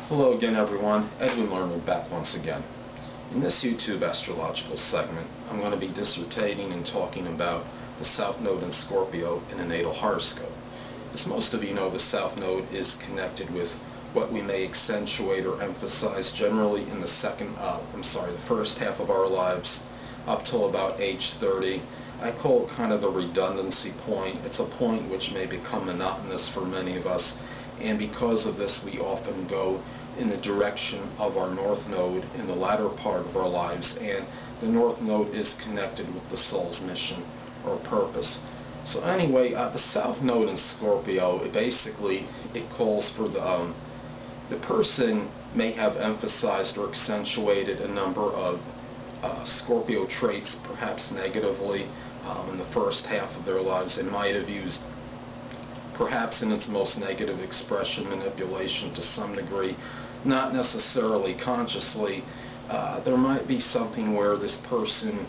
Hello again everyone, Edwin Learnard back once again. In this YouTube astrological segment, I'm going to be dissertating and talking about the South Node in Scorpio in a natal horoscope. As most of you know, the South Node is connected with what we may accentuate or emphasize generally in the first half of our lives up till about age 30. I call it kind of the redundancy point. It's a point which may become monotonous for many of us, and because of this we often go in the direction of our North Node in the latter part of our lives, and the North Node is connected with the soul's mission or purpose. So anyway, the South Node in Scorpio, it calls for the person may have emphasized or accentuated a number of Scorpio traits, perhaps negatively, in the first half of their lives, and might have used, perhaps in its most negative expression, manipulation to some degree, not necessarily consciously. There might be something where this person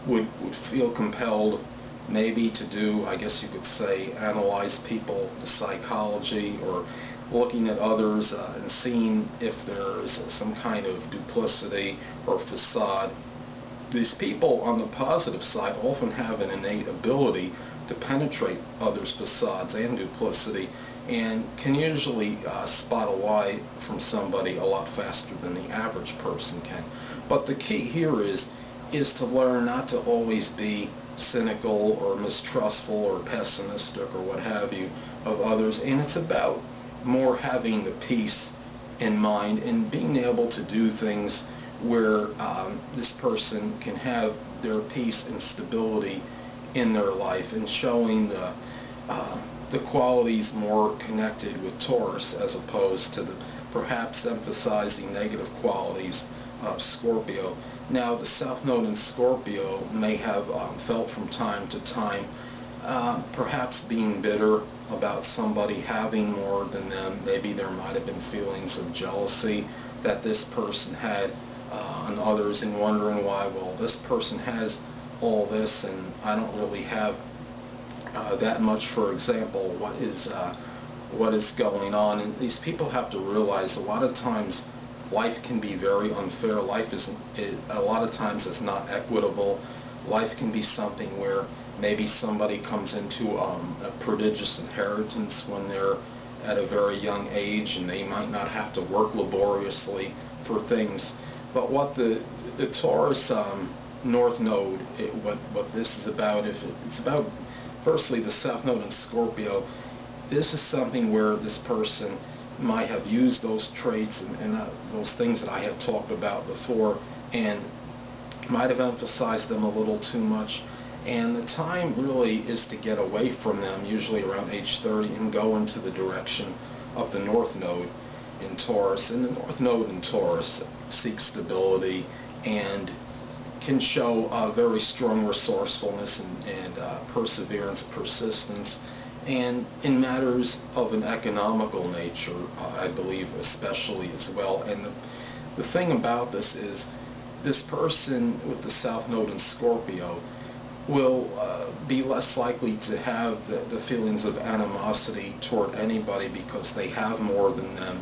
would feel compelled maybe to do, I guess you could say, analyze people, the psychology, or looking at others and seeing if there's some kind of duplicity or facade. These people on the positive side often have an innate ability to penetrate others' facades and duplicity, and can usually spot a lie from somebody a lot faster than the average person can. But the key here is to learn not to always be cynical or mistrustful or pessimistic or what have you of others, and it's about more having the peace in mind and being able to do things where this person can have their peace and stability in their life, and showing the qualities more connected with Taurus as opposed to perhaps emphasizing negative qualities of Scorpio. Now, the South Node in Scorpio may have felt from time to time perhaps being bitter about somebody having more than them. Maybe there might have been feelings of jealousy that this person had on others, and wondering why, well, this person has all this and I don't really have that much. For example, what is going on? And these people have to realize a lot of times life can be very unfair. Life a lot of times is not equitable. Life can be something where maybe somebody comes into a prodigious inheritance when they're at a very young age, and they might not have to work laboriously for things. But what the Taurus North Node, what this is about, it's about, firstly, the South Node in Scorpio. This is something where this person might have used those traits and those things that I have talked about before, and might have emphasized them a little too much. And the time really is to get away from them, usually around age 30, and go into the direction of the North Node in Taurus. And the North Node in Taurus seeks stability and can show very strong resourcefulness and perseverance, persistence, and in matters of an economical nature, I believe, especially as well. And the thing about this is, this person with the South Node in Scorpio will be less likely to have the feelings of animosity toward anybody because they have more than them.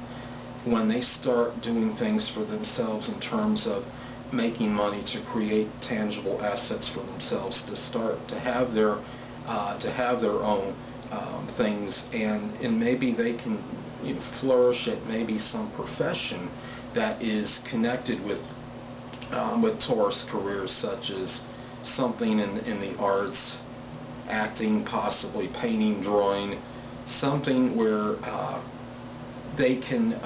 When they start doing things for themselves in terms of making money to create tangible assets for themselves, to start to have their own things, and maybe they can flourish at maybe some profession that is connected with Taurus careers, such as something in the arts, acting, possibly painting, drawing, something where they can,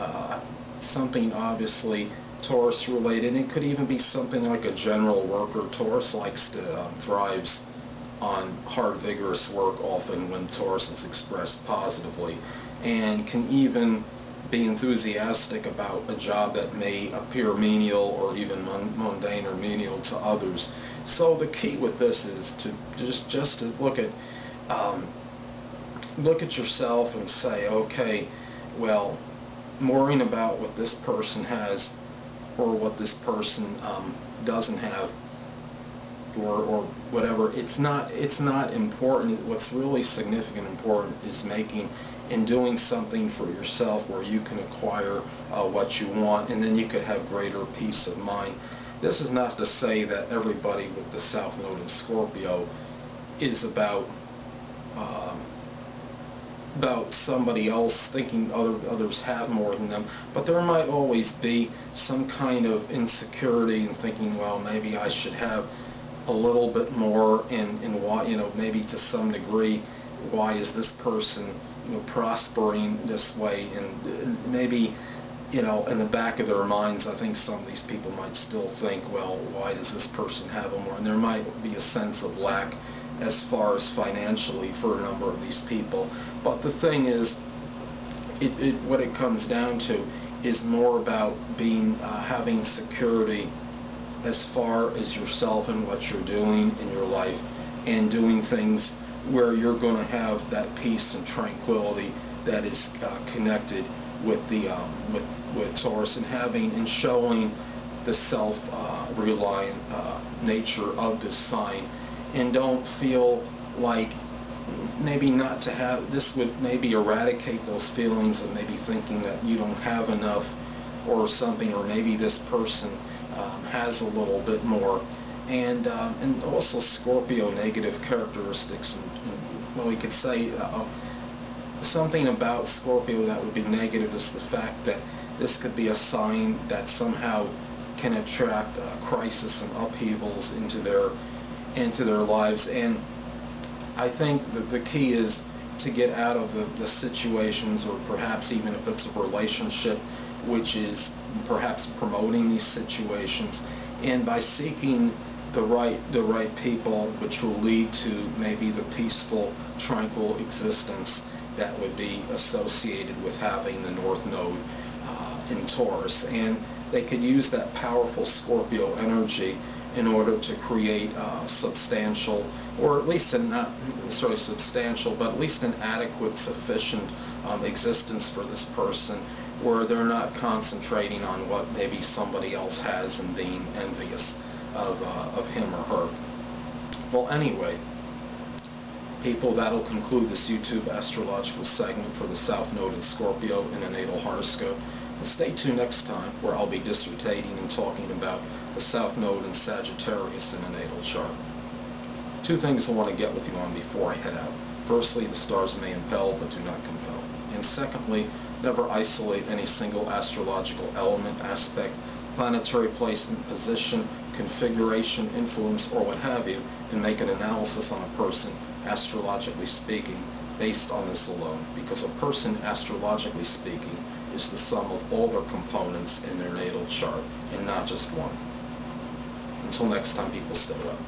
something obviously Taurus related. It could even be something like a general worker. Taurus likes to thrives on hard, vigorous work often when Taurus is expressed positively, and can even be enthusiastic about a job that may appear menial or even mundane or menial to others. So the key with this is to just to look at yourself and say, okay, well, worrying about what this person has or what this person doesn't have, or whatever. It's not important. What's really significant and important is making and doing something for yourself where you can acquire what you want, and then you could have greater peace of mind. This is not to say that everybody with the South Node in Scorpio is about somebody else thinking others have more than them, but there might always be some kind of insecurity and thinking, well, maybe I should have a little bit more, and why, maybe to some degree, why is this person prospering this way? And maybe in the back of their minds, I think some of these people might still think, well, why does this person have more? And there might be a sense of lack as far as financially for a number of these people. But the thing is, what it comes down to is more about having security as far as yourself and what you're doing in your life, and doing things where you're going to have that peace and tranquility that is connected with the with Taurus, and showing the self-reliant nature of this sign. And don't feel like maybe not to have this would maybe eradicate those feelings of maybe thinking that you don't have enough or something, or maybe this person has a little bit more. And also Scorpio negative characteristics, and well, we could say something about Scorpio that would be negative is the fact that this could be a sign that somehow can attract crisis and upheavals into their lives. And I think that the key is to get out of the situations, or perhaps even if it's a relationship which is perhaps promoting these situations, and by seeking the right people, which will lead to maybe the peaceful, tranquil existence that would be associated with having the North Node in Taurus. And they could use that powerful Scorpio energy in order to create substantial, or at least not necessarily substantial, but at least an adequate, sufficient existence for this person, where they're not concentrating on what maybe somebody else has and being envious of him or her. Well, anyway, people, that'll conclude this YouTube astrological segment for the South Node in Scorpio in a natal horoscope. And stay tuned next time, where I'll be dissertating and talking about the South Node in Sagittarius in a natal chart. Two things I want to get with you on before I head out. Firstly, the stars may impel but do not compel. And secondly, never isolate any single astrological element, aspect, planetary placement, position, configuration, influence, or what have you, and make an analysis on a person, astrologically speaking, based on this alone. Because a person, astrologically speaking, is the sum of all their components in their natal chart, and not just one. Until next time, people, stay up.